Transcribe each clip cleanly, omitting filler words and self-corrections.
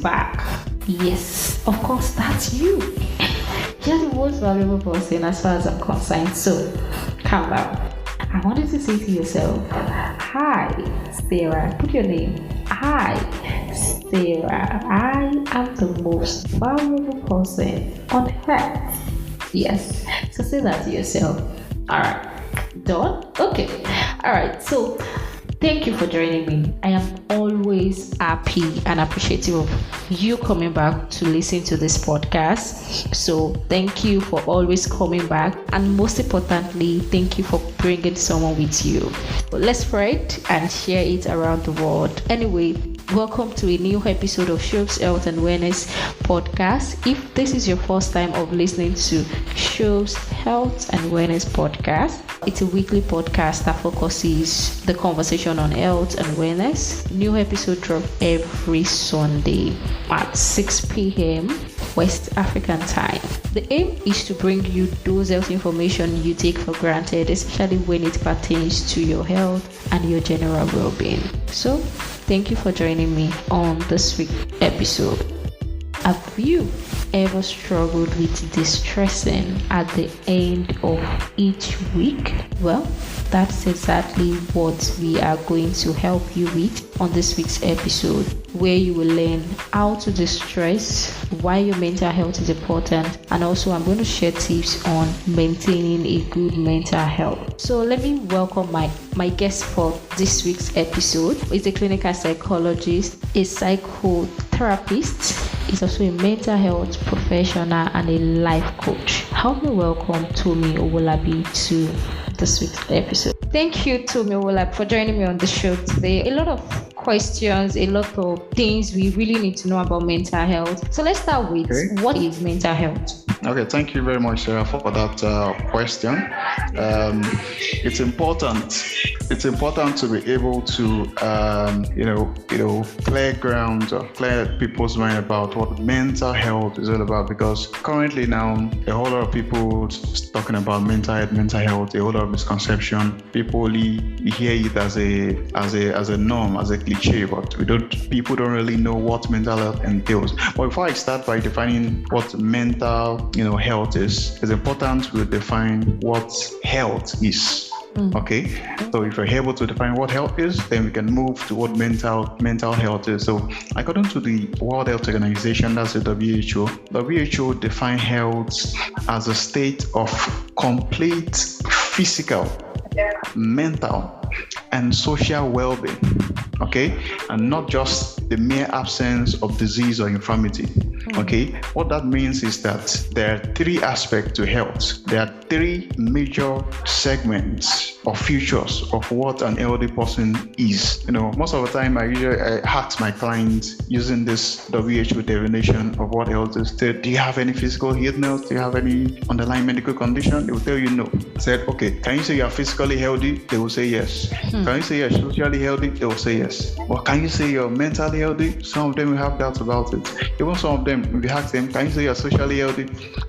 back. Yes, of course, that's you. You're the most valuable person as far as I'm concerned. So, calm down. I wanted to say to yourself, hi, Sarah. Put your name. Hi, Sarah. I am the most valuable person on earth. Yes. So say that to yourself. Alright. Done? Okay. Alright. So thank you for joining me. I am always happy and appreciative of you coming back to listen to this podcast. So thank you for always coming back, and most importantly, thank you for bringing someone with you. Let's spread and share it around the world. Anyway, welcome to a new episode of Shobbs Health and Wellness Podcast. If this is your first time of listening to Shobbs Health and Wellness Podcast, it's a weekly podcast that focuses the conversation on health and wellness. New episode drop every Sunday at 6 p.m. West African time. The aim is to bring you those health information you take for granted, especially when it pertains to your health and your general well-being. So, thank you for joining me on this week's episode. Have you ever struggled with distressing at the end of each week? Well, that's exactly what we are going to help you with on this week's episode, where you will learn how to distress, why your mental health is important, and also I'm going to share tips on maintaining a good mental health. So let me welcome my guest for this week's episode. He's a clinical psychologist, a psychotherapist. He's also a mental health professional and a life coach. Help me welcome Tomi to this week's episode. Thank you, Tomi, for joining me on the show today. A lot of questions, a lot of things we really need to know about mental health. So let's start with What is mental health? Okay, thank you very much, Sarah, for that question. It's important. It's important to be able to, clear ground or clear people's mind about what mental health is all about. Because currently now, a whole lot of people talking about mental health, a whole lot of misconception. People only hear it as a norm, as a cliche, but people don't really know what mental health entails. But before I start by defining what mental health is, it's important to define what health is. Okay, so if you're able to define what health is, then we can move to what mental health is. So according to the World Health Organization, that's the WHO define health as a state of complete physical, mental, and social well-being, okay, and not just the mere absence of disease or infirmity. Okay, what that means is that there are three aspects to health. There are three major segments or features of what an healthy person is. Most of the time I ask my clients using this WHO definition of what health is. Do you have any physical illness? Do you have any underlying medical condition? They will tell you no. I said, okay, can you say you are physically healthy? They will say yes. Can you say you're socially healthy? They will say yes. Or can you say you're mentally healthy? Some of them will have doubts about it. Even some of them, if you ask them, can you say you're socially healthy?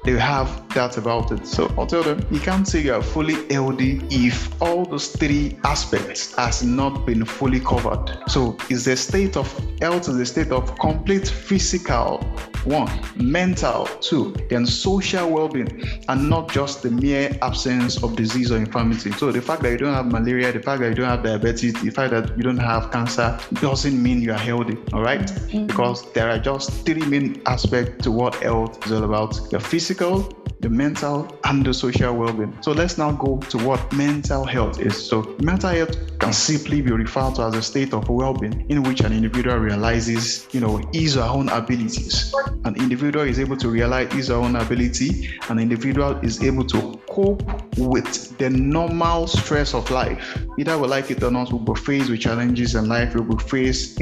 They will have doubts about it. So I'll tell them, you can't say you're fully healthy if all those three aspects has not been fully covered. So is the state of health is the state of complete physical, one, mental, two, then social well-being, and not just the mere absence of disease or infirmity. So the fact that you don't have malaria, the fact that you don't have diabetes, the fact that you don't have cancer doesn't mean you are healthy, all right? Because there are just three main aspects to what health is all about: the physical, the mental, and the social well-being. So let's now go to what mental health is. So mental health can simply be referred to as a state of well-being in which an individual realizes, his or her own abilities. An individual is able to realize his or her own ability. An individual is able to cope with the normal stress of life. Either we like it or not, we'll be faced with challenges in life, we'll be faced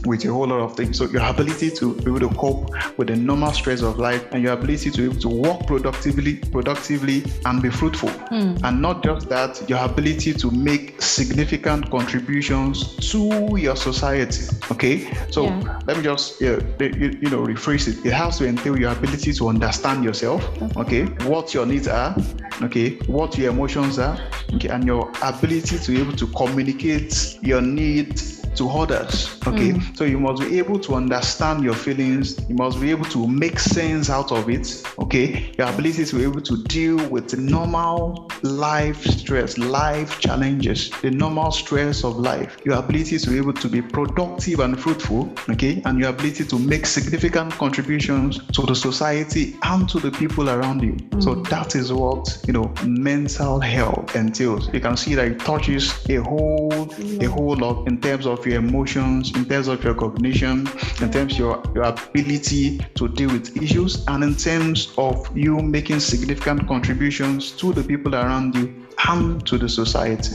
with a whole lot of things. So your ability to be able to cope with the normal stress of life, and your ability to be able to work productively and be fruitful. And not just that, your ability to make significant contributions to your society. Okay, so let me just rephrase it. It has to entail your ability to understand yourself, okay, what your needs are, okay, what your emotions are, okay, and your ability to be able to communicate your needs to others. Okay, so you must be able to understand your feelings. You must be able to make sense out of it. Okay, your ability to be able to deal with the normal life stress, life challenges, the normal stress of life. Your ability to be able to be productive and fruitful. Okay, and your ability to make significant contributions to the society and to the people around you. So that is what mental health entails. You can see that it touches a whole lot in terms of your emotions, in terms of your cognition, in terms of your ability to deal with issues, and in terms of you making significant contributions to the people around you and to the society.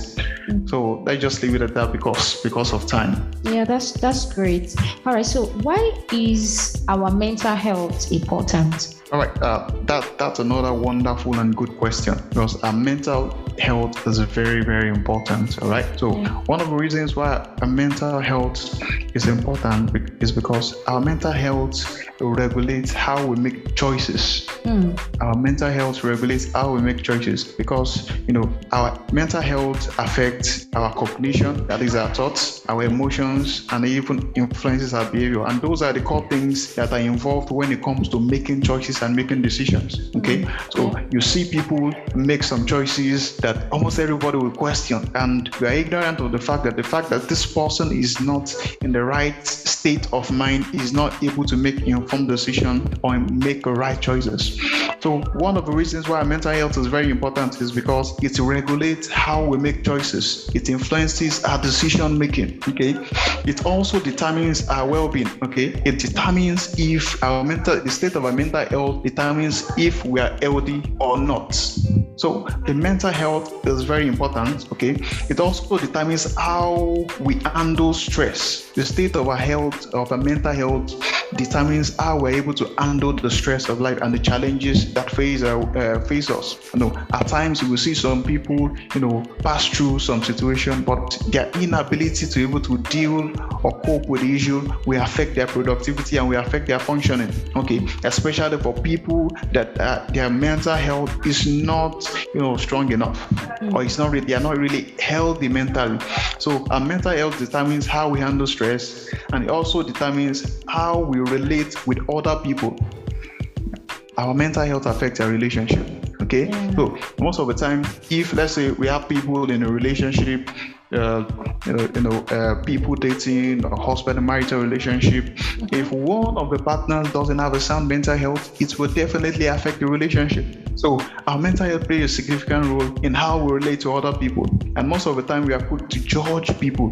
So let's just leave it at that because of time. Yeah, that's great. All right, so why is our mental health important? All right, that's another wonderful and good question, because our mental health is very, very important. All right, so one of the reasons why our mental health is important is because our mental health regulates how we make choices. Our mental health regulates how we make choices, because our mental health affects our cognition, that is our thoughts, our emotions, and even influences our behavior. And those are the core things that are involved when it comes to making choices and making decisions. Okay, so you see people make some choices that almost everybody will question, and we are ignorant of the fact that this person is not in the right state of mind, is not able to make informed decision or make right choices. So one of the reasons why mental health is very important is because it regulates how we make choices. It influences our decision making. Okay, it also determines our well-being. Okay, it determines if the state of our mental health determines if we are healthy or not. So the mental health is very important. Okay, it also determines how we handle stress. The state of our mental health determines how we're able to handle the stress of life and the challenges that face us. At times you will see some people, pass through some situation, but their inability to be able to deal or cope with the issue will affect their productivity and will affect their functioning. Okay, especially for people that their mental health is not, strong enough, or they are not really healthy mentally. So our mental health determines how we handle stress, and it also determines how we relate with other people. Our mental health affects our relationship. Okay, so most of the time, if let's say we have people in a relationship, people dating, a husband and marital relationship, if one of the partners doesn't have a sound mental health, it will definitely affect the relationship. So our mental health plays a significant role in how we relate to other people, and most of the time we are put to judge people.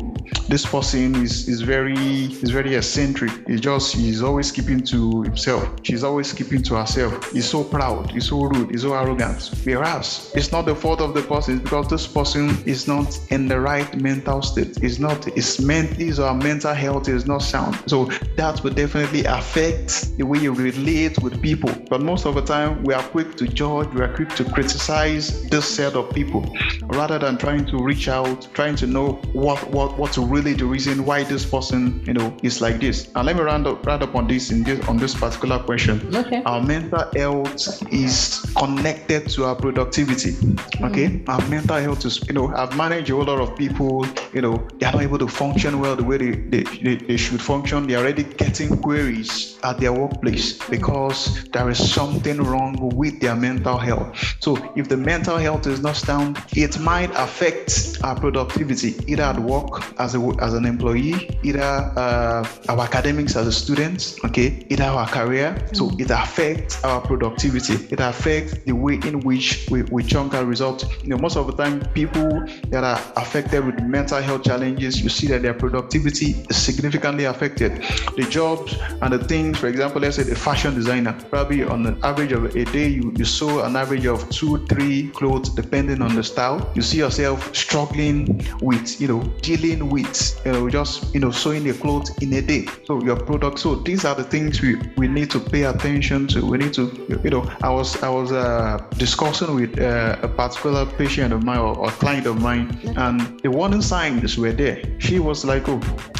This person is very eccentric. He's always keeping to himself. She's always keeping to herself. He's so proud. He's so rude. He's so arrogant. Whereas it's not the fault of the person. It's because this person is not in the right mental state. His or our mental health is not sound. So that will definitely affect the way you relate with people. But most of the time we are quick to judge. We are quick to criticize this set of people, rather than trying to reach out, trying to know what's really the reason why this person is like this. And let me round up on this particular question. Okay. Our mental health is connected to our productivity. Okay, our mental health is I've managed a whole lot of people, they are not able to function well the way they should function. They are already getting queries at their workplace because there is something wrong with their mental health. So if the mental health is not sound, it might affect our productivity, either at work as an employee, either our academics as a student, okay, either our career. So it affects our productivity. It affects the way in which we chunk our results. Most of the time, people that are affected with mental health challenges, you see that their productivity is significantly affected. The jobs and the things, for example, let's say the fashion designer, probably on an average of a day, you sew an average of 2-3 clothes depending on the style. You see yourself struggling with, dealing with, sewing a clothes in a day. So your product. So these are the things we need to pay attention to. We need to, I was discussing with a particular patient of mine or client of mine, and the warning signs were there. She was like,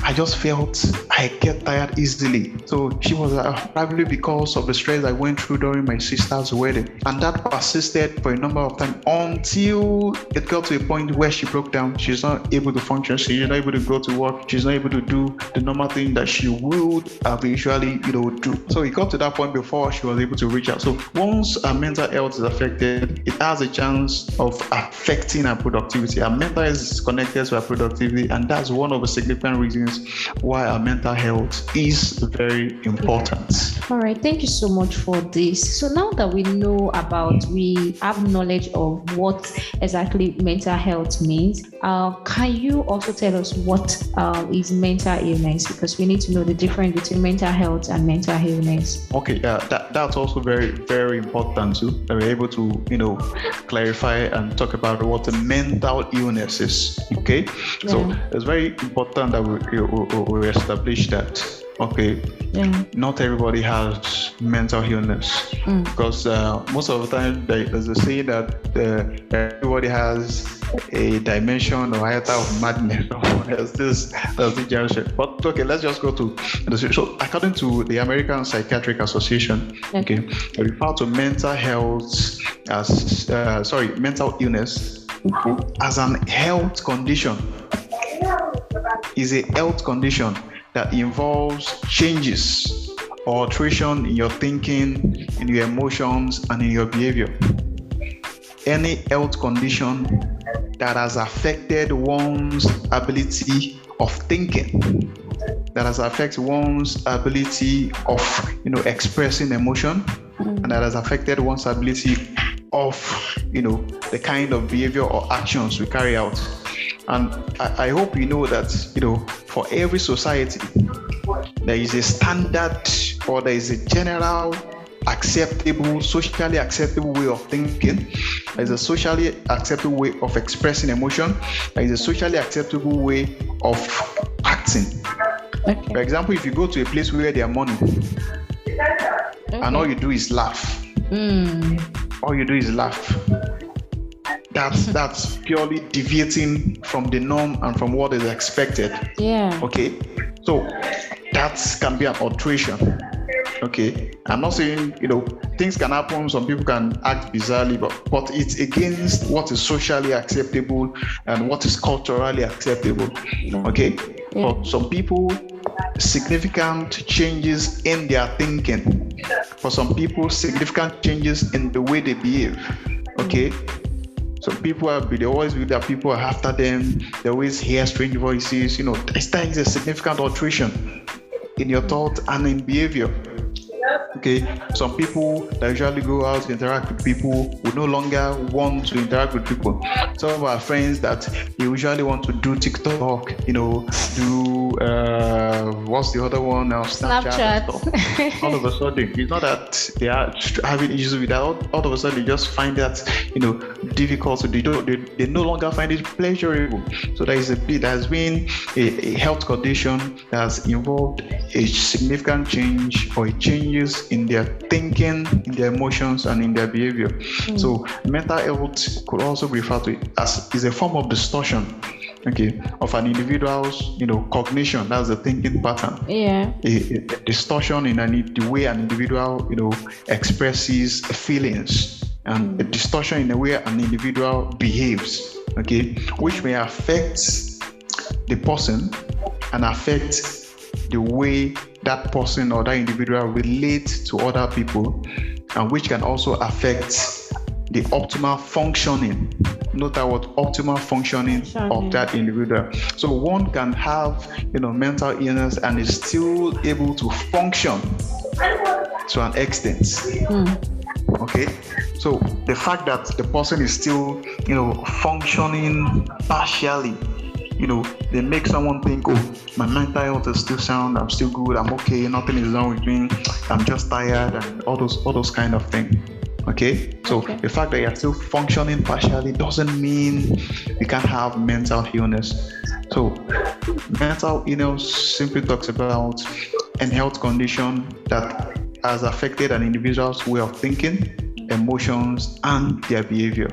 I just felt I get tired easily. So she was probably because of the stress I went through during my sister's wedding, and that persisted for a number of times until it got to a point where she broke broke down. She's not able to function. She's not able to go to work. She's not able to do the normal thing that she would eventually, do. So it got to that point before she was able to reach out. So once her mental health is affected, it has a chance of affecting her productivity. Her mental health is connected to her productivity, and that's one of the significant reasons why our mental health is very important. All right, thank you so much for this. So now that we have knowledge of what exactly mental health means, can you also tell us what is mental illness? Because we need to know the difference between mental health and mental illness. Okay, that's also very, very important too, that we're able to, clarify and talk about what the mental illness is. Okay, so it's very important that we establish that. Okay, not everybody has mental illness, because most of the time there's a saying that everybody has a dimension or iota of madness. There's the generation. But okay, let's just go to so according to the American Psychiatric Association, they refer to mental health as mental illness as an health condition. Is a health condition that involves changes or alteration in your thinking, in your emotions, and in your behavior. Any health condition that has affected one's ability of thinking, that has affected one's ability of, expressing emotion, and that has affected one's ability of, the kind of behavior or actions we carry out. And I hope you know that, for every society, there is a standard or there is a general socially acceptable way of thinking. There is a socially acceptable way of expressing emotion. There is a socially acceptable way of acting. For example, if you go to a place where there are money, and all you do is laugh. All you do is laugh. That's purely deviating from the norm and from what is expected. Okay, so that can be an alteration. Okay, I'm not saying things can happen, some people can act bizarrely, but it's against what is socially acceptable and what is culturally acceptable. Okay, for some people, significant changes in their thinking. For some people, significant changes in the way they behave. Okay. Some people they always believe that people are after them. They always hear strange voices. That is a significant alteration in your thought and in behavior. Okay, some people that usually go out to interact with people will no longer want to interact with people. Some of our friends that they usually want to do TikTok, do what's the other one now? Snapchat. All of a sudden, it's not that they are having issues with that. All of a sudden, they just find that difficult. So they no longer find it pleasurable. So there has been a health condition that has involved a significant change or changes in their thinking, in their emotions, and in their behavior. So mental health could also be referred to as is a form of distortion, of an individual's, cognition. That's the thinking pattern. A distortion in the way an individual, expresses feelings, and a distortion in the way an individual behaves. Which may affect the person and affect the way that person or that individual relates to other people, and which can also affect the optimal functioning. Note that word, optimal functioning of that individual. So one can have, mental illness and is still able to function to an extent. Okay, so the fact that the person is still, functioning partially, they make someone think, my mental health is still sound, I'm still good, I'm okay, nothing is wrong with me, I'm just tired, and all those kind of things. Okay, so the fact that you're still functioning partially doesn't mean you can't have mental illness. So mental illness simply talks about a health condition that has affected an individual's way of thinking, emotions, and their behavior.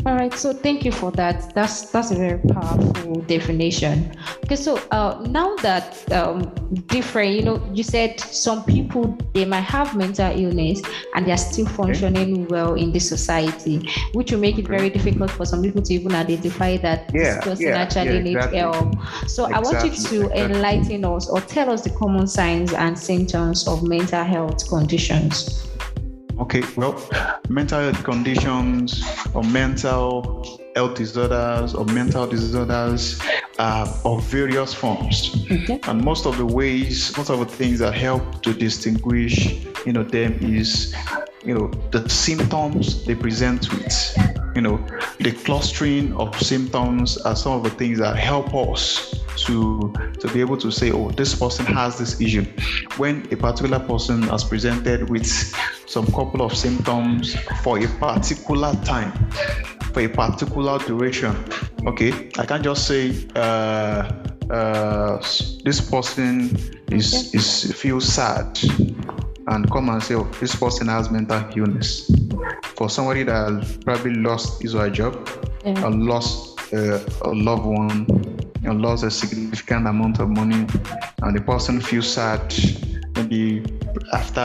All right, so thank you for that. That's a very powerful definition. Okay, so now that different, you said some people they might have mental illness and they are still functioning well in the society, which will make it very difficult for some people to even identify that this person actually needs help. So I want you to enlighten us or tell us the common signs and symptoms of mental health conditions. Okay, well, mental health conditions or mental health disorders or mental disorders of various forms. Okay. And most of the things that help to distinguish, them is, the symptoms they present with. The clustering of symptoms are some of the things that help us to be able to say, oh, this person has this issue. When a particular person has presented with some couple of symptoms for a particular time, for a particular duration, okay, I can't just say this person is feels sad and come and say, oh, this person has mental illness. For somebody that probably lost his or her job, or lost a loved one, or lost a significant amount of money, and the person feels sad maybe after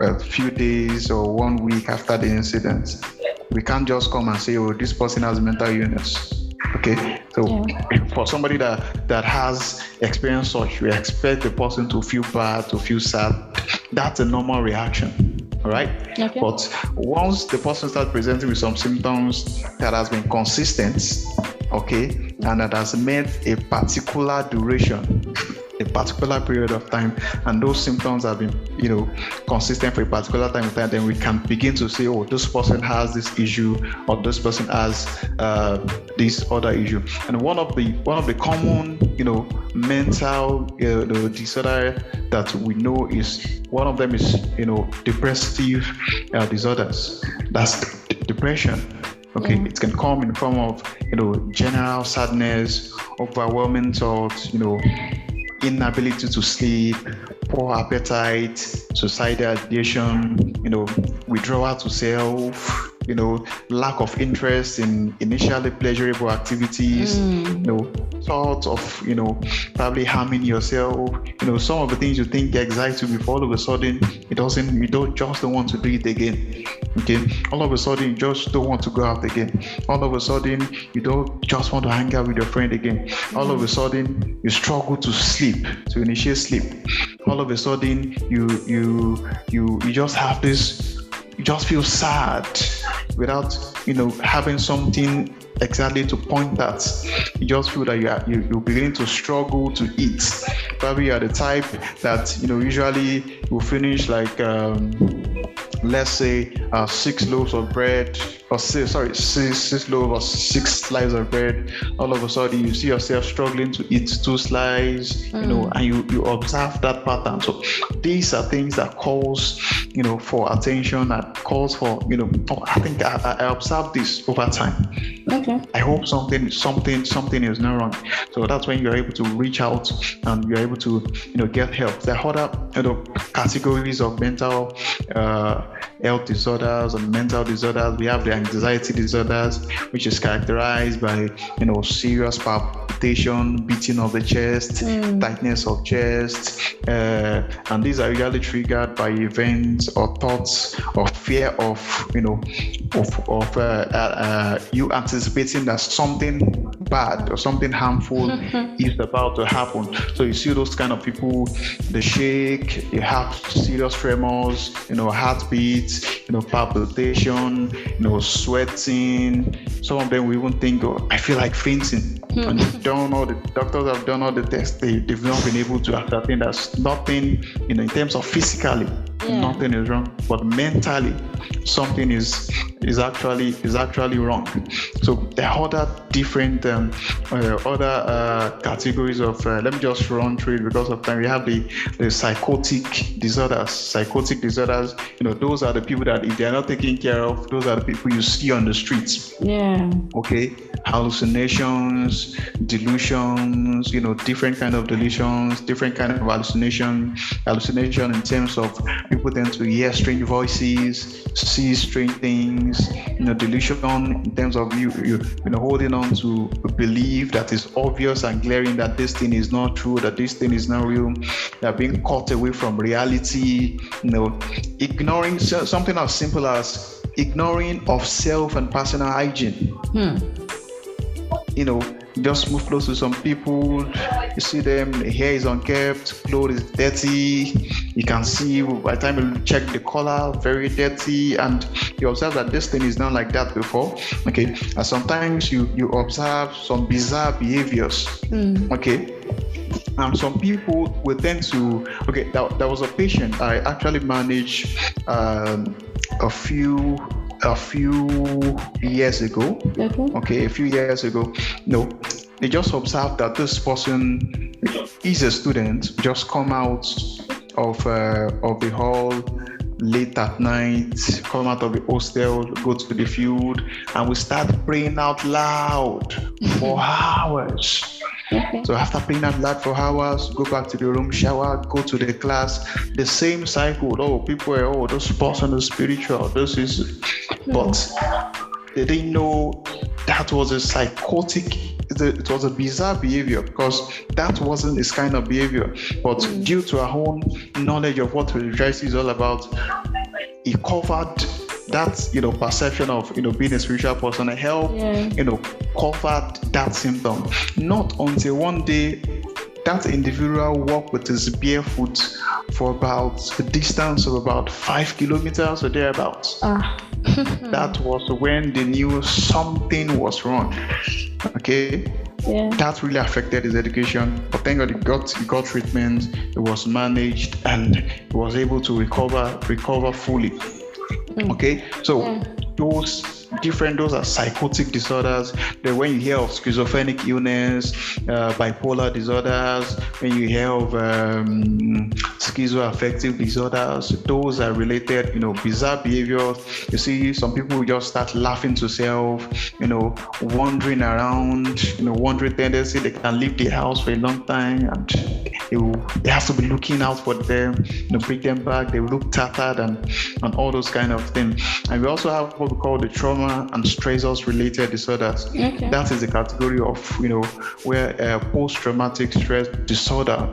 a few days or 1 week after the incident, we can't just come and say, oh, this person has mental illness. Okay, so for somebody that has experienced such, we expect the person to feel bad, to feel sad. That's a normal reaction. All right. Okay. But once the person starts presenting with some symptoms that has been consistent, okay, and that has met a particular duration, a particular period of time, and those symptoms have been, consistent for a particular time, then we can begin to say, oh, this person has this issue, or this person has this other issue. And one of the common, mental disorder that we know is one of them is, depressive disorders. That's depression. Okay, it can come in the form of, general sadness, overwhelming thoughts, inability to sleep, poor appetite, suicidal ideation, withdrawal to self, lack of interest in initially pleasurable activities, thoughts of, probably harming yourself, some of the things you think excite you before, all of a sudden you don't want to do it again. Okay, all of a sudden you just don't want to go out again. All of a sudden you don't just want to hang out with your friend again. All of a sudden you struggle to sleep, to initiate sleep. All of a sudden you just have this, you just feel sad without having something exactly to point at. You just feel that you're beginning to struggle to eat. Probably you are the type that usually will finish like let's say 6 loaves of bread, or six loaves or 6 slices of bread. All of a sudden you see yourself struggling to eat 2 slices, and you observe that pattern. So these are things that calls for attention, that calls for I think I observed this over time. Okay. I hope something is not wrong. So that's when you're able to reach out and you're able to get help. There are other categories of mental health disorders and mental disorders. We have the anxiety disorders, which is characterized by serious palpitation, beating of the chest, tightness of chest, and these are usually triggered by events or thoughts or fear of you anticipating that something bad or something harmful is about to happen. So you see those kind of people, they shake, you have serious tremors, heartbeats, palpitation, sweating. Some of them we even think, oh, I feel like fainting. And the doctors have done all the tests. They've not been able to ascertain that nothing, in terms of physically, nothing is wrong, but mentally something is actually wrong. So there are other different categories of let me just run through it because of time. We have the psychotic disorders. Those are the people that if they are not taken care of, those are the people you see on the streets. Okay, hallucinations, delusions, different kind of delusions, different kind of hallucination in terms of people tend to hear strange voices, see strange things, delusion in terms of you holding on to belief that is obvious and glaring that this thing is not true, that this thing is not real, that being caught away from reality, ignoring something as simple as ignoring of self and personal hygiene. Just move close to some people, you see them, the hair is unkept, clothes is dirty, you can see by the time you check the color, very dirty, and you observe that this thing is not like that before. Okay, and sometimes you observe some bizarre behaviors. Okay. And some people will tend to, there was a patient I actually managed a few years ago. A few years ago. They just observed that this person is a student, just come out of the hall late at night, come out of the hostel, go to the field, and we start praying out loud for hours. So after praying out loud for hours, go back to the room, shower, go to the class, the same cycle. People are, this person is spiritual, this is, but they didn't know that was a psychotic, it was a bizarre behavior, because that wasn't his kind of behavior. But due to our own knowledge of what spirituality is all about, he covered that perception of being a spiritual person and help covered that symptom. Not until one day that individual walked with his barefoot for about a distance of about 5 kilometers or thereabouts. That was when they knew something was wrong. Okay. That really affected his education, but thank God he got treatment, it was managed, and he was able to recover fully. Okay, so those are psychotic disorders. Then when you hear of schizophrenic illness, bipolar disorders, when you hear of schizoaffective disorders, those are related, bizarre behaviors. You see, some people just start laughing to self, wandering around, wandering tendency. They can leave the house for a long time, and they have to be looking out for them, bring them back. They look tattered and all those kind of things. And we also have what we call the trauma and stressors related disorders. That is the category of where post-traumatic stress disorder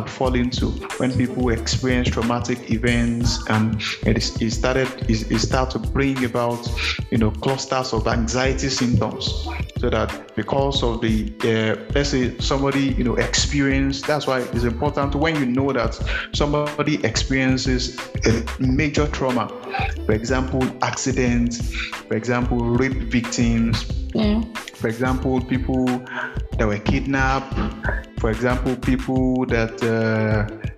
fall into, when people experience traumatic events, and it start to bring about clusters of anxiety symptoms. So that because of the let's say somebody experienced, that's why it's important when you know that somebody experiences a major trauma, for example accidents, for example rape victims, for example people that were kidnapped, for example people that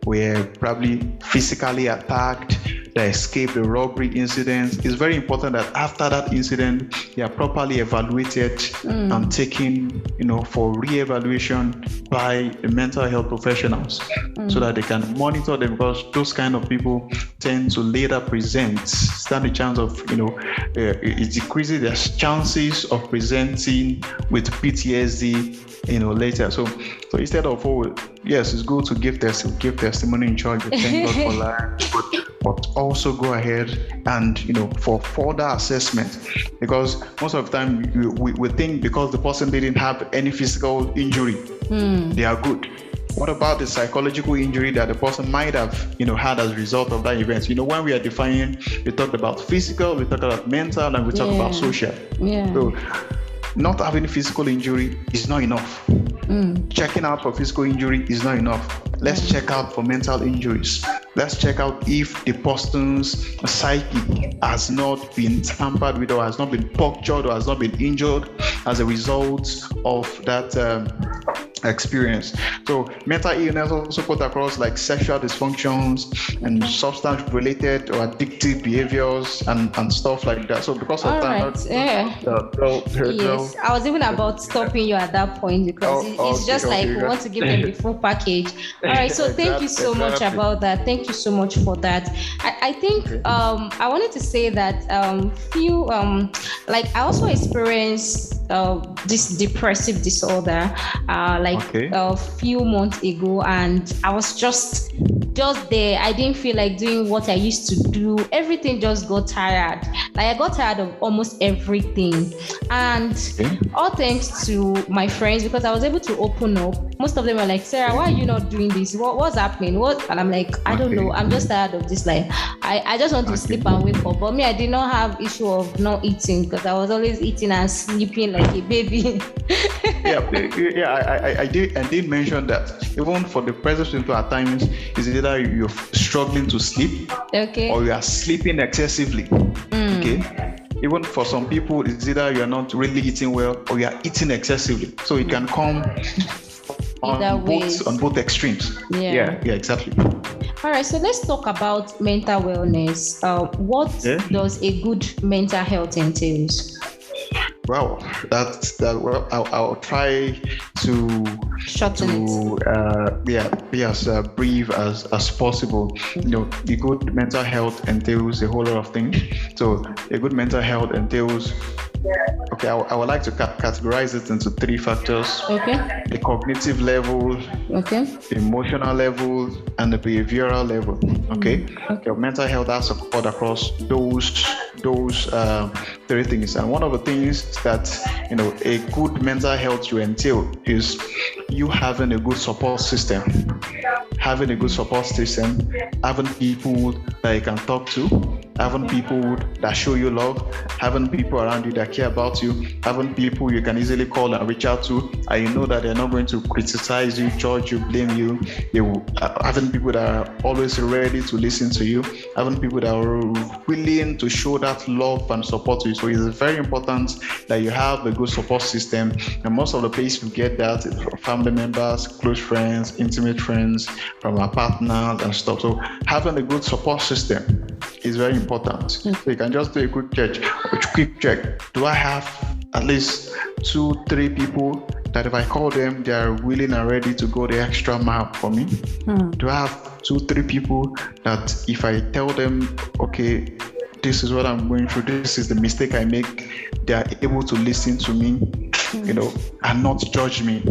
were probably physically attacked, that escaped the robbery incident. It's very important that after that incident, they are properly evaluated and taken, for re-evaluation by the mental health professionals, so that they can monitor them, because those kind of people tend to later stand a chance of, it decreases their chances of presenting with PTSD, later. So instead of, yes, it's good to give testimony in church, thank God for life, but also go ahead and for further assessment, because most of the time we think because the person didn't have any physical injury, they are good. What about the psychological injury that the person might have had as a result of that event? When we are defining, we talk about physical, we talk about mental, and we talk about social. So not having physical injury is not enough. Checking out for physical injury is not enough. Let's check out for mental injuries. Let's check out if the person's psyche has not been tampered with, or has not been punctured, or has not been injured as a result of that experience. So mental illness also put across like sexual dysfunctions and substance related or addictive behaviors and stuff like that. So because of All time, right. Yeah. Yes, I was even about stopping you at that point because it's just like we want to give them the full package. All right, so thank you so much about that. Thank you so much for that. I think I wanted to say that like I also experienced this depressive disorder a few months ago, and I was just there. I didn't feel like doing what I used to do. Everything just got tired. Like I got tired of almost everything, and all thanks to my friends, because I was able to open up. Most of them were like, Sarah, why are you not doing this? What's happening? And I'm like, I don't know. I'm just tired of this life. I just want to sleep and wake up. But me, I did not have issue of not eating, because I was always eating and sleeping like a baby. I did mention that even for the present people at times is either you're struggling to sleep, or you are sleeping excessively. Okay. Even for some people, it's either you're not really eating well or you are eating excessively. So it can come on both extremes. Yeah, exactly. All right, so let's talk about mental wellness. What does a good mental health entails? Wow, well, I'll try to shorten it. Be as brief as possible. You know, the good mental health entails a whole lot of things. So a good mental health entails, I would like to categorize it into three factors. Okay. The cognitive level, the emotional level, and the behavioral level. Okay. Your mental health has support across those three things. And one of the things that a good mental health you entail is you having a good support system. Having a good support system, having people that you can talk to, having people that show you love, having people around you that care about you, having people you can easily call and reach out to, and you know that they're not going to criticize you, judge you, blame you. They will, having people that are always ready to listen to you, having people that are willing to show that love and support to you. So it's very important that you have a good support system, and most of the places you get that is from family members, close friends, intimate friends, from our partners and stuff. So having a good support system is very important. So you can just do a quick check. Do I have at least 2-3 people that if I call them, they are willing and ready to go the extra mile for me? Do I have 2-3 people that if I tell them, okay, this is what I'm going through, this is the mistake I make, they are able to listen to me, and not judge me?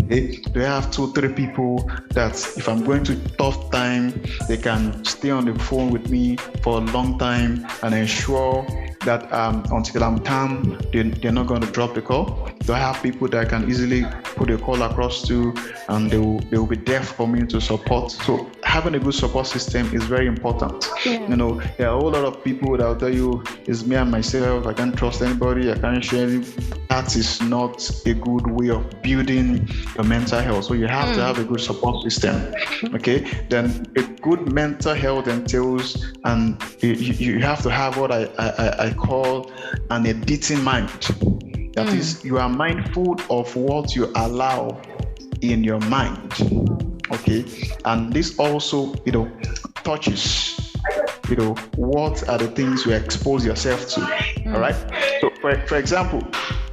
Okay? Do I have 2-3 people that if I'm going through tough time, they can stay on the phone with me for a long time and ensure that until I'm calm, they're not going to drop the call? Do I have people that I can easily put a call across to, and they will be there for me to support? So having a good support system is very important. There are a whole lot of people that will tell you, it's me and myself, I can't trust anybody, I can't share anything. That is not a good way of building your mental health. So you have to have a good support system. Okay, then a good mental health entails, and you have to have what I call an editing mind. That is, you are mindful of what you allow in your mind. Okay, and this also, touches, what are the things you expose yourself to. All right. So, for example,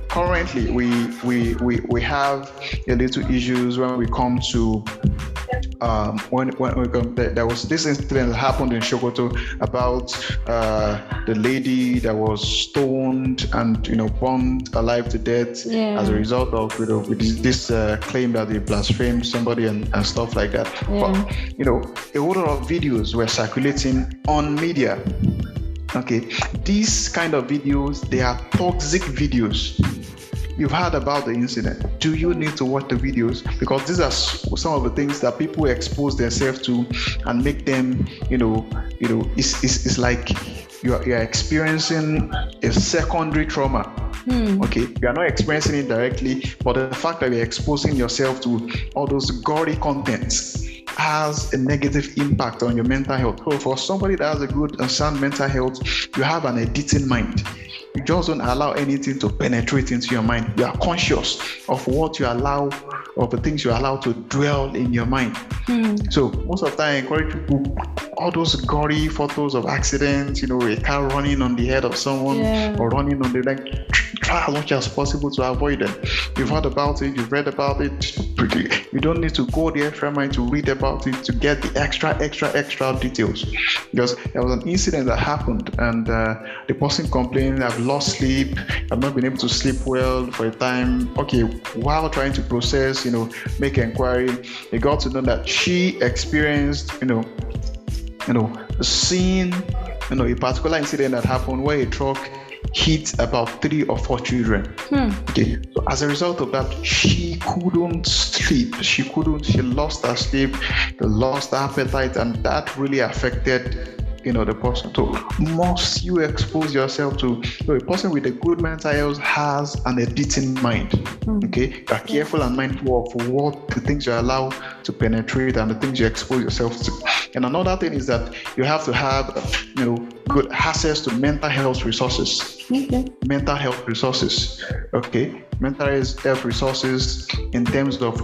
currently we have a little issues when we come to there was this incident that happened in Sokoto about the lady that was stoned and burned alive to death as a result of this claim that they blasphemed somebody and stuff like that. But a whole lot of videos were circulating on media. Okay, these kind of videos, they are toxic videos. You've heard about the incident. Do you need to watch the videos? Because these are some of the things that people expose themselves to and make them, it's like you're experiencing a secondary trauma. Okay, you are not experiencing it directly, but the fact that you're exposing yourself to all those gory contents has a negative impact on your mental health. So for somebody that has a good and sound mental health, you have an editing mind. You just don't allow anything to penetrate into your mind. You are conscious of what you allow of the things you allow to dwell in your mind. So most of the time I encourage people, all those gory photos of accidents, a car running on the head of someone or running on the leg, try as much as possible to avoid them. You've heard about it, you've read about it. You don't need to go the extra mile to read about it to get the extra details. Because there was an incident that happened and the person complained, I've lost sleep, I've not been able to sleep well for a time. Okay, while trying to process, make inquiry, they got to know that she experienced, seeing, a particular incident that happened where a truck hit about 3 or 4 children. Okay, so as a result of that, she couldn't sleep. She lost her sleep, lost her appetite, and that really affected the person. So must you expose yourself to a person with a good mental health has an editing mind. Okay, you are careful and mindful of what the things you allow to penetrate and the things you expose yourself to. And another thing is that you have to have good access to mental health resources. Mental health resources. Okay, mental health resources in terms of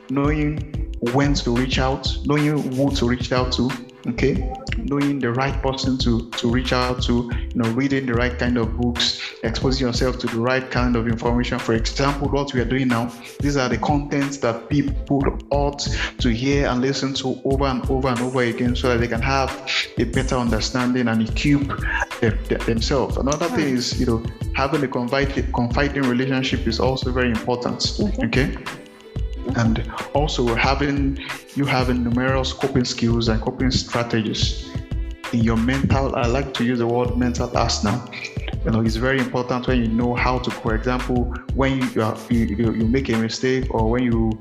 knowing when to reach out, knowing who to reach out to, okay, knowing the right person to reach out to, reading the right kind of books, exposing yourself to the right kind of information. For example, what we are doing now, these are the contents that people ought to hear and listen to over and over and over again so that they can have a better understanding and equip themselves. Another thing is, having a confiding relationship is also very important, okay? And also having numerous coping skills and coping strategies in your mental. I like to use the word mental arsenal. It's very important when you know how to, for example, when you make a mistake or when you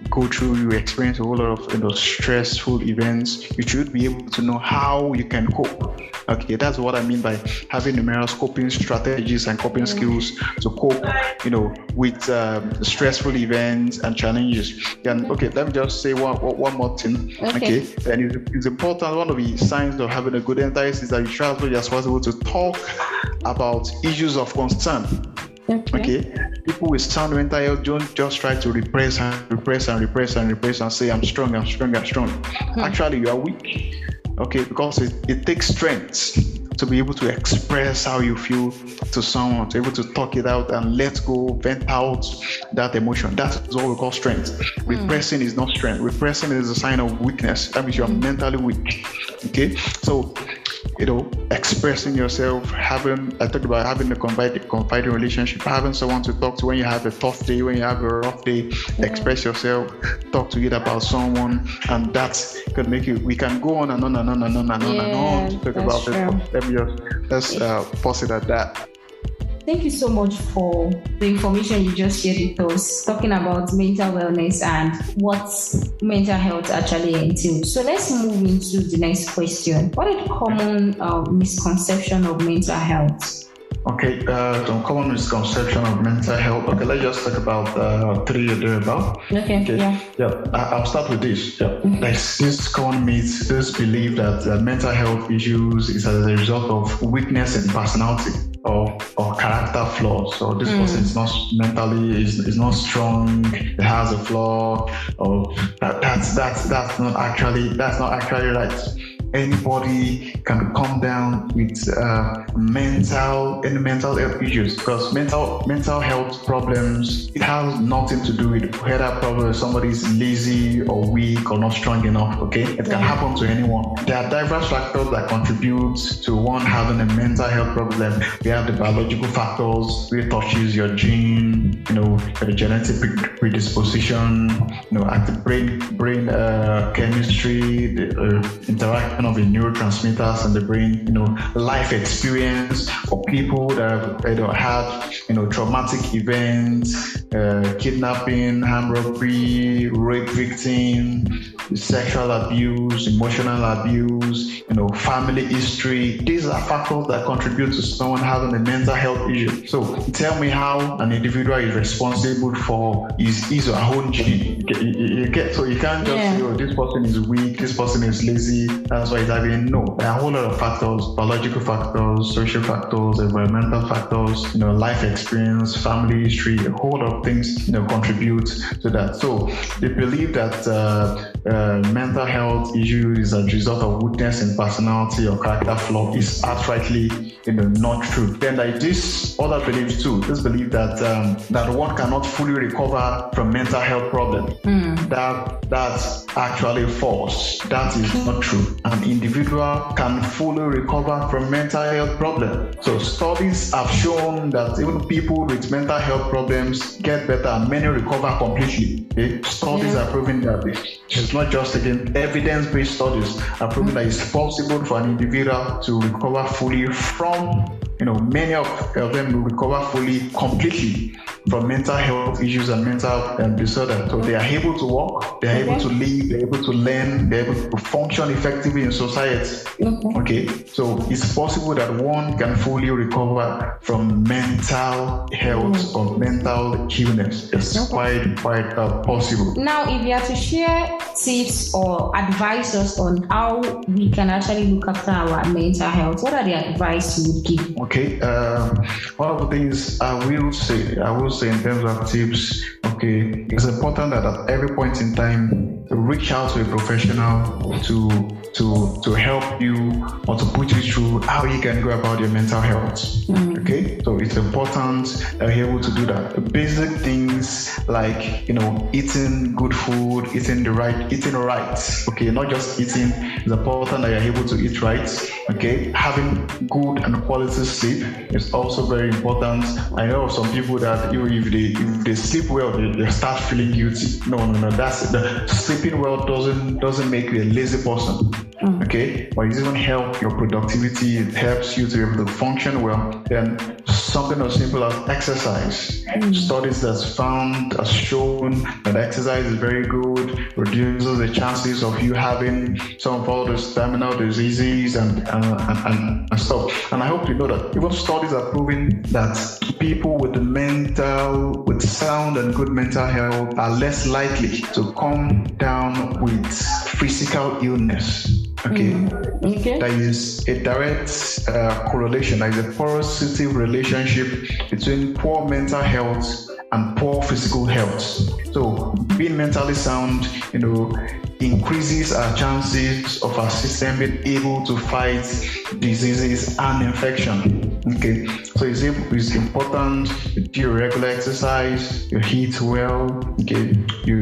go through, you experience a whole lot of stressful events, you should be able to know how you can cope. Okay, that's what I mean by having numerous coping strategies and coping skills to cope, with stressful events and challenges. And okay, let me just say one more thing. Okay, and it's important. One of the signs of having a good mental health is that you try as much as possible to talk about issues of concern. Okay, people with sound mental health don't just try to repress and say I'm strong. Actually, you are weak. Okay, because it takes strength to be able to express how you feel to someone, to be able to talk it out and let go, vent out that emotion. That's what we call strength. Repressing is not strength. Repressing is a sign of weakness. That means you're mentally weak. Okay, so expressing yourself, I talked about having a confiding relationship, having someone to talk to when you have a tough day, when you have a rough day, express yourself, talk to it about someone, and that could make you. We can go on and on and on and on and on and on to talk about it. Let's pause it at that. Thank you so much for the information you just shared with us, talking about mental wellness and what mental health actually entails. So let's move into the next question. What are the common misconceptions of mental health? Okay, some common misconception of mental health. Okay, let's just talk about 3 you're doing about. Okay. I'll start with this. There's this common myth, this belief that mental health issues is as a result of weakness in personality or character flaws. So this person is not mentally is not strong. It has a flaw. Or that's not actually right. Anybody can come down with mental health issues, because mental health problems, it has nothing to do with whether probably somebody is lazy or weak or not strong enough. Okay, it can happen to anyone. There are diverse factors that contribute to one having a mental health problem. We have the biological factors, which touches your gene, your genetic predisposition, active brain chemistry, the interaction of the neurotransmitters in the brain, life experience for people that have had, traumatic events, kidnapping, armed robbery, rape victim, sexual abuse, emotional abuse, family history. These are factors that contribute to someone having a mental health issue. So tell me how an individual is responsible for his or her own gene. So you can't just say, this person is weak, this person is lazy, that's That's why it's having no. There are a whole lot of factors: biological factors, social factors, environmental factors, life experience, family history, a whole lot of things, contribute to that. So they believe that mental health issue is a result of weakness in personality or character flaw is outrightly, not true. Then there is this other belief too. This belief that that one cannot fully recover from mental health problem. That's actually false. That is not true. An individual can fully recover from mental health problem. So studies have shown that even people with mental health problems get better and many recover completely. Okay? Studies are proving that it's not just again evidence-based studies are proving that it's possible for an individual to recover fully from, many of them will recover fully, completely from mental health issues and mental disorders. So they are able to walk, they are able to live, they are able to learn, they are able to function effectively in society. Okay, so it's possible that one can fully recover from mental health or mental illness. It's quite possible. Now, if you have to share tips or advise us on how we can actually look after our mental health, what are the advice you would give? Okay, one of the things I will say in terms of tips, okay, it's important that at every point in time to reach out to a professional to help you or to put you through how you can go about your mental health. Okay, so it's important that you're able to do that. The basic things like eating good food, eating right. Okay, not just eating. It's important that you're able to eat right. Okay, having good and quality sleep is also very important. I know of some people that if they sleep well, they start feeling guilty. No. That's the sleeping well doesn't make you a lazy person. Okay, but it doesn't help your productivity. It helps you to be able to function well. Then something as simple as exercise. Studies that's shown that exercise is very good, reduces the chances of you having some of all the terminal diseases and stuff. And I hope you know that even studies are proving that people with sound and good mental health are less likely to come down with physical illness. Okay. There is a direct correlation. There is a positive relationship between poor mental health and poor physical health. So being mentally sound, increases our chances of our system being able to fight diseases and infection. Okay, so it's important you do regular exercise, you eat well. Okay, you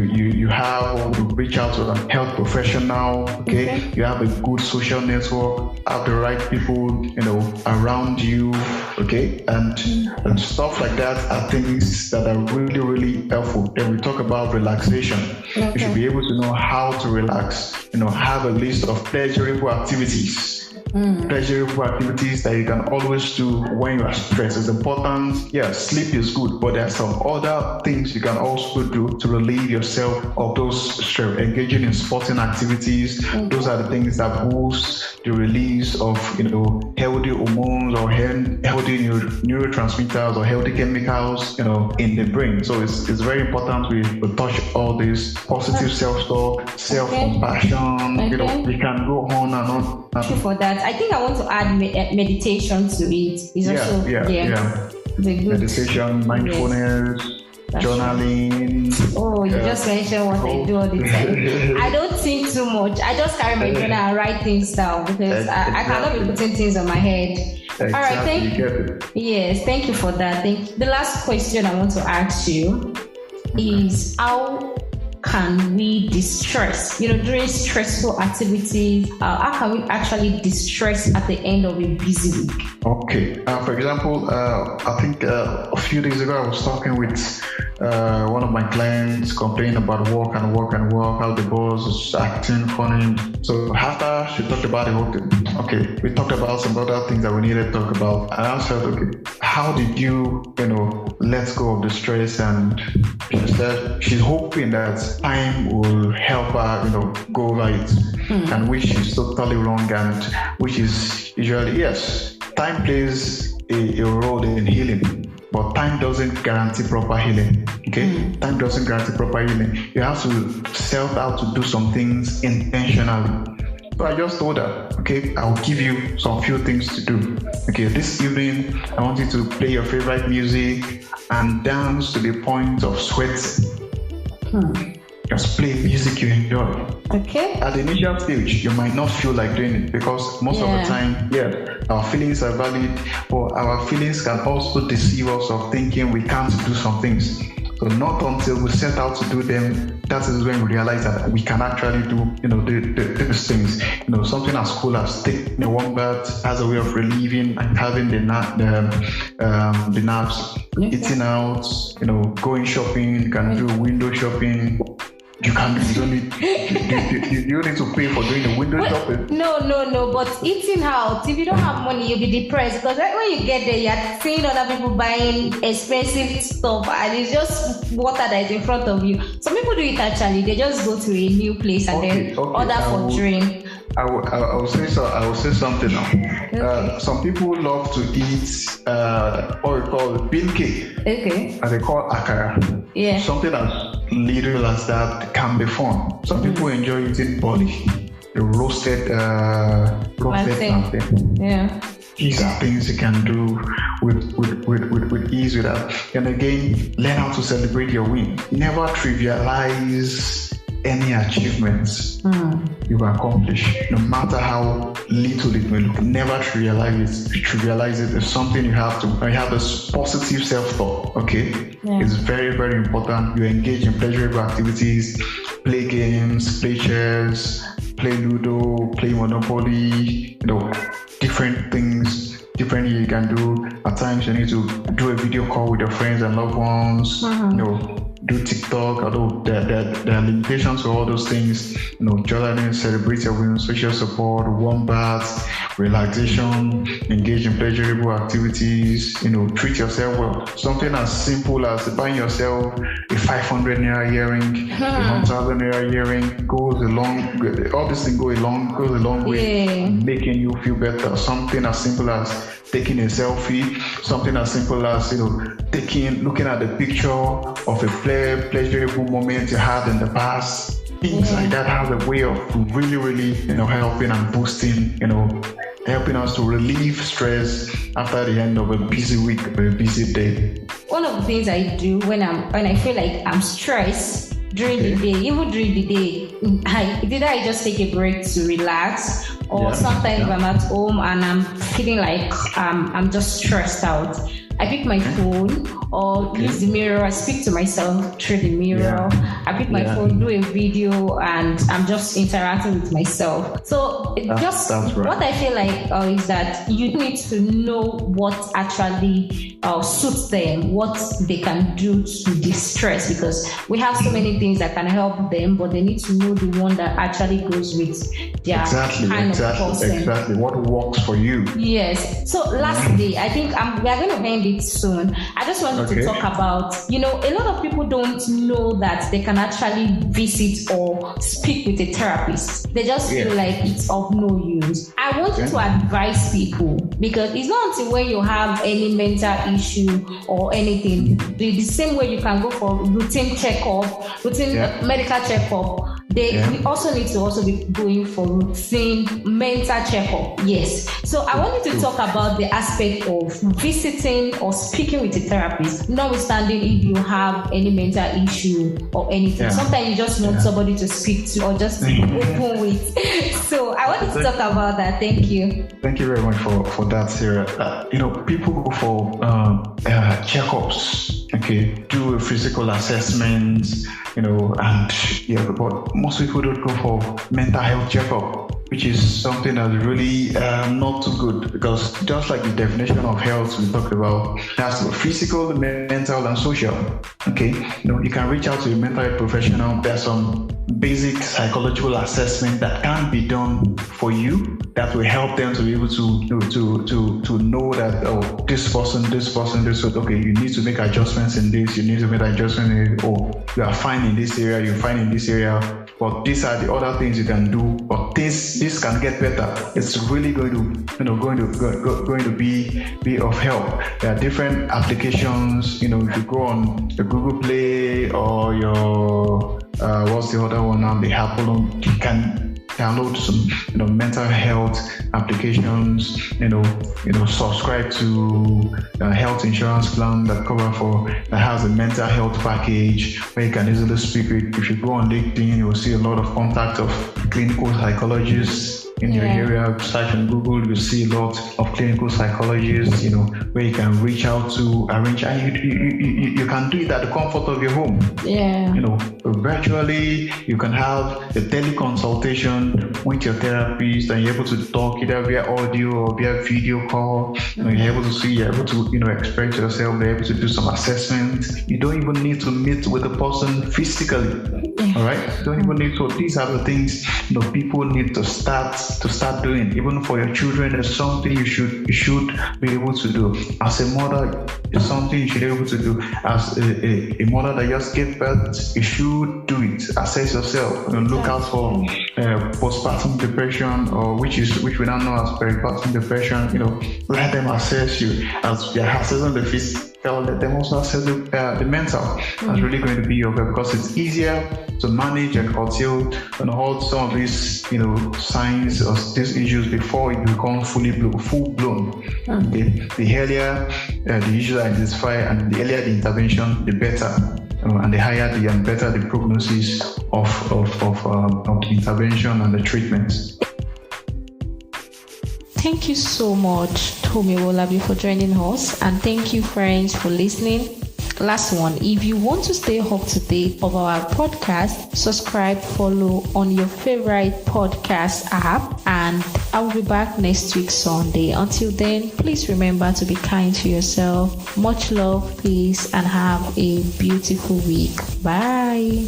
reach out to a health professional. Okay, you have a good social network, have the right people around you. Okay, and stuff like that are things that are really, really helpful. Then we talk about relaxation. You should be able to know how to relax. Have a list of pleasurable activities. Pleasurable activities that you can always do when you are stressed. It's important. Yeah, sleep is good, but there are some other things you can also do to relieve yourself of those stress. Engaging in sporting activities. Those are the things that boost the release of healthy hormones or healthy neurotransmitters or healthy chemicals in the brain. So it's very important we touch all this positive self-talk, self-compassion. We can go on and on. Thank you for that. I think I want to add meditation to it. It's meditation, mindfulness, journaling. Oh, you just mentioned what I do all the time. I don't think too much. I just carry my journal and write things down because I cannot be putting things on my head. Exactly. All right, thank you for that. The last question I want to ask you is how can we distress? During stressful activities, how can we actually distress at the end of a busy week? Okay. For example, I think a few days ago I was talking with one of my clients complaining about work, how the boss is acting funny. So after she talked about the whole thing, okay, we talked about some other things that we needed to talk about. And I said, okay, how did you, let go of the stress? And she said she's hoping that time will help her, go over it, and which is totally wrong, and which is usually, yes, time plays a role in healing. But time doesn't guarantee proper healing. Okay? Time doesn't guarantee proper healing. You have to set out to do some things intentionally. So I just told her, okay, I'll give you some few things to do. Okay, this evening, I want you to play your favorite music and dance to the point of sweat. Just play music you enjoy. Okay. At the initial stage, you might not feel like doing it because most of the time, our feelings are valid, but our feelings can also deceive us of thinking we can't do some things. So not until we set out to do them, that is when we realize that we can actually do, these things. Something as cool as taking a warm bath as a way of relieving and having the naps, eating out, going shopping, you can do window shopping. You don't need to pay for doing the window shopping. No. But eating out, if you don't have money, you'll be depressed because right when you get there, you're seeing other people buying expensive stuff and it's just water that is in front of you. Some people do it actually. They just go to a new place and then order for drink. I will say something now. Okay. Some people love to eat what we call bean cake. Okay. And they call akara. Yeah. Something as little as that can be fun. Some people enjoy eating boli, the roasted plantain. Yeah. These are things you can do with ease with that. And again, learn how to celebrate your win. Never trivialize any achievements you accomplish, no matter how little it may look. Never trivialize it. It's something you have a positive self-talk. Okay, it's very, very important. You engage in pleasurable activities, play games, play chess, play Ludo, play Monopoly. Different things. Different you can do. At times you need to do a video call with your friends and loved ones. Do TikTok, although there are limitations to all those things. Journaling, celebrate your wins, social support, warm baths, relaxation, engage in pleasurable activities, treat yourself well. Something as simple as buying yourself a 500 naira earring, a 1,000 naira earring goes a long way in making you feel better. Something as simple as taking a selfie, something as simple as looking at the picture of a pleasurable moment you had in the past. Things like that have a way of really, helping and boosting, helping us to relieve stress after the end of a busy week or a busy day. One of the things I do when I feel like I'm stressed during the day, even during the day, I just take a break to relax, or sometimes I'm at home and I'm feeling like I'm just stressed out. I pick my phone or use the mirror. I speak to myself through the mirror. I pick my phone, do a video, and I'm just interacting with myself. So what I feel like is that you need to know what actually suits them, what they can do to distress, because we have so many things that can help them, but they need to know the one that actually goes with their kind of person. Exactly. What works for you. Yes. So lastly, I think we are going to end it soon. I just wanted to talk about, a lot of people don't know that they can actually visit or speak with a therapist. They just feel like it's of no use. I want to advise people, because it's not until when you have any mental issue or anything, the same way you can go for routine medical checkup. We also need to be going for routine mental checkup. Yes. So I wanted to talk about the aspect of visiting or speaking with a therapist, notwithstanding if you have any mental issue or anything. Yeah. Sometimes you just want somebody to speak to or just open with. So I wanted to talk about that. Thank you. Thank you very much for that, Sarah. People go for checkups. Do a physical assessment, but most people don't go for mental health checkup, which is something that's really not too good, because just like the definition of health we talked about, that's physical, mental, and social. You can reach out to a mental health professional. There's some basic psychological assessment that can be done for you that will help them to be able to know that this person, you need to make adjustments in this, you need to make adjustments in it, you are fine in this area, you're fine in this area, but these are the other things you can do, but this can get better. It's really going to be of help. There are different applications. If you go on the Google Play or your what's the other one now, the Apple, you can download some, mental health applications, subscribe to a health insurance plan that has a mental health package where you can easily speak with. If you go on LinkedIn, you'll see a lot of contact of clinical psychologists in your area. Search on Google, you see a lot of clinical psychologists, where you can reach out to arrange, and you can do it at the comfort of your home. Virtually, you can have a teleconsultation with your therapist, and you're able to talk either via audio or via video call. You're able to see, you're able to express yourself, you're able to do some assessment. You don't even need to meet with the person physically. All right, you don't even need to. These are the things people need to start doing. Even for your children, it's something you should be able to do. As a mother, it's something you should be able to do. As a mother that just gave birth, you should do it. Assess yourself. Look out for postpartum depression, or which we now know as peripartum depression. Let them assess you. As they're assessing the physical, let them also assess the mental. That's really going to be your help, because it's easier to manage and curtail all some of these signs or these issues before it becomes full blown. Okay? The earlier the issues are identified, and the earlier the intervention, the better. And the higher and better the prognosis of the intervention and the treatment. Thank you so much, Tomi Wolabi, for joining us, and thank you, friends, for listening. Last one, if you want to stay up to date of our podcast, subscribe, follow on your favorite podcast app, and I will be back next week Sunday. Until then, please remember to be kind to yourself. Much love, peace, and have a beautiful week. Bye.